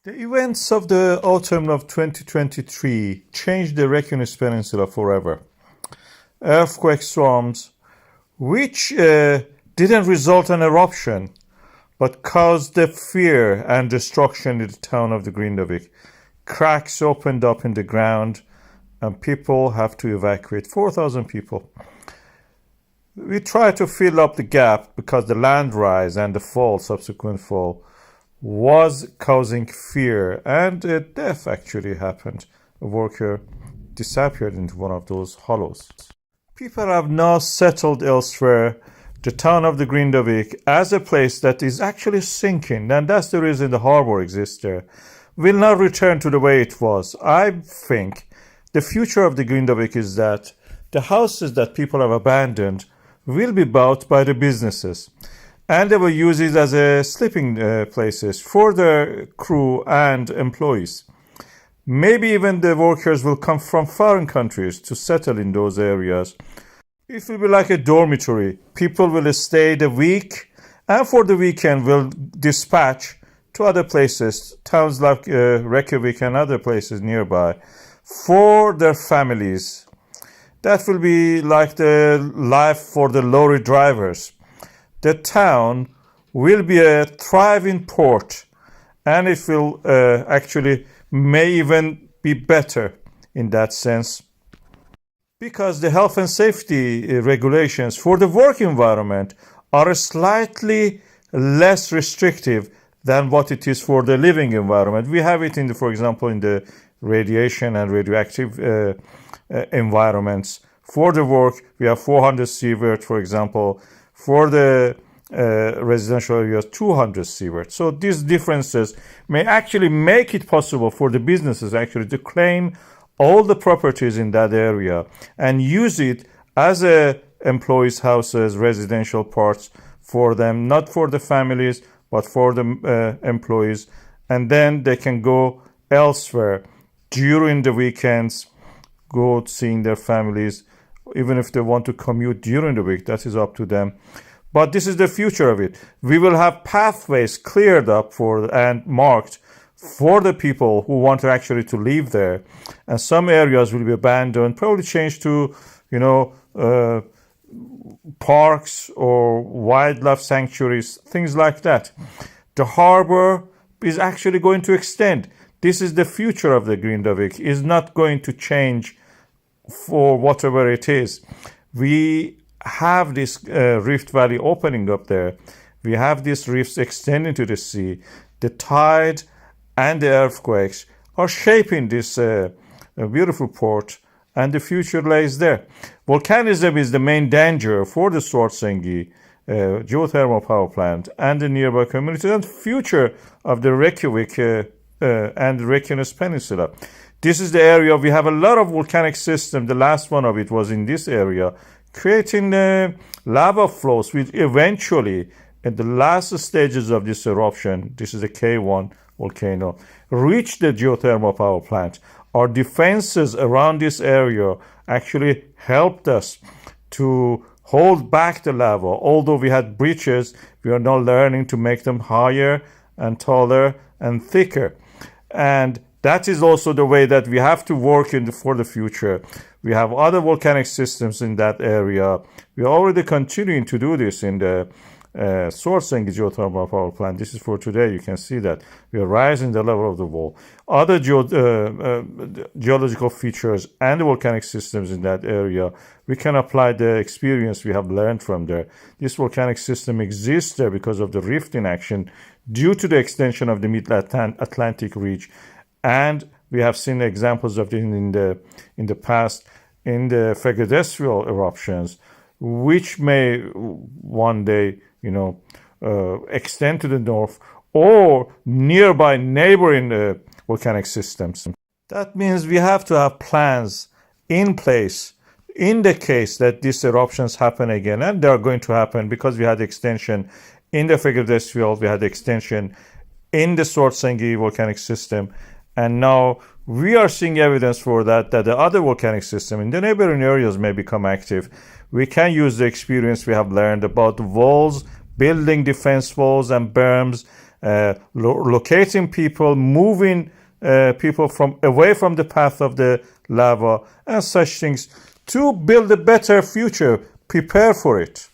The events of the autumn of 2023 changed the Reykjanes Peninsula forever. Earthquake storms, which didn't result in eruption, but caused the fear and destruction in the town of the Grindavík. Cracks opened up in the ground, and people have to evacuate. 4,000 people. We try to fill up the gap because the land rise and the subsequent fall, was causing fear, and a death actually happened. A worker disappeared into one of those hollows. People have now settled elsewhere. The town of the Grindavík as a place that is actually sinking, and that's the reason the harbor exists there, will not return to the way it was. I think the future of the Grindavík is that the houses that people have abandoned will be bought by the businesses, and they will use it as a sleeping places for their crew and employees. Maybe even the workers will come from foreign countries to settle in those areas. It will be like a dormitory. People will stay the week, and for the weekend will dispatch to other places, towns like Reykjavík and other places nearby, for their families. That will be like the life for the lorry drivers. The town will be a thriving port, and it will actually may even be better in that sense, because the health and safety regulations for the work environment are slightly less restrictive than what it is for the living environment. We have it for example, in the radiation and radioactive environments. For the work, we have 400 sieverts, for example. For the residential areas, 200 sieverts. So these differences may actually make it possible for the businesses actually to claim all the properties in that area and use it as employees' houses, residential parts for them, not for the families, but for the employees. And then they can go elsewhere during the weekends, go seeing their families. Even if they want to commute during the week, that is up to them. But this is the future of it. We will have pathways cleared up and marked for the people who want to actually to live there. And some areas will be abandoned, probably changed to, parks or wildlife sanctuaries, things like that. The harbor is actually going to extend. This is the future of the Grindavík. It is not going to change for whatever it is. We have this rift valley opening up there. We have these rifts extending to the sea. The tide and the earthquakes are shaping this beautiful port, and the future lays there. Volcanism is the main danger for the Svartsengi geothermal power plant and the nearby communities, and future of the Reykjavík and the Reykjanes Peninsula. This is the area we have a lot of volcanic systems. The last one of it was in this area, creating lava flows, which eventually, at the last stages of this eruption, this is the KayOne volcano, reached the geothermal power plant. Our defenses around this area actually helped us to hold back the lava. Although we had breaches, we are now learning to make them higher and taller and thicker. And that is also the way that we have to work for the future. We have other volcanic systems in that area. We are already continuing to do this in the Svartsengi geothermal power plant. This is for today. You can see that we are rising the level of the wall. Other geological features and the volcanic systems in that area, we can apply the experience we have learned from there. This volcanic system exists there because of the rift in action due to the extension of the Mid-Atlantic ridge. And we have seen examples of it in the past in the Fegedestial eruptions, which may one day, extend to the north or nearby neighboring volcanic systems. That means we have to have plans in place in the case that these eruptions happen again, and they are going to happen because we had extension in the Fegedestial, we had extension in the Svartsengi volcanic system. And now we are seeing evidence for that the other volcanic system in the neighboring areas may become active. We can use the experience we have learned about walls, building defense walls and berms, locating people, moving people away from the path of the lava and such things to build a better future, prepare for it.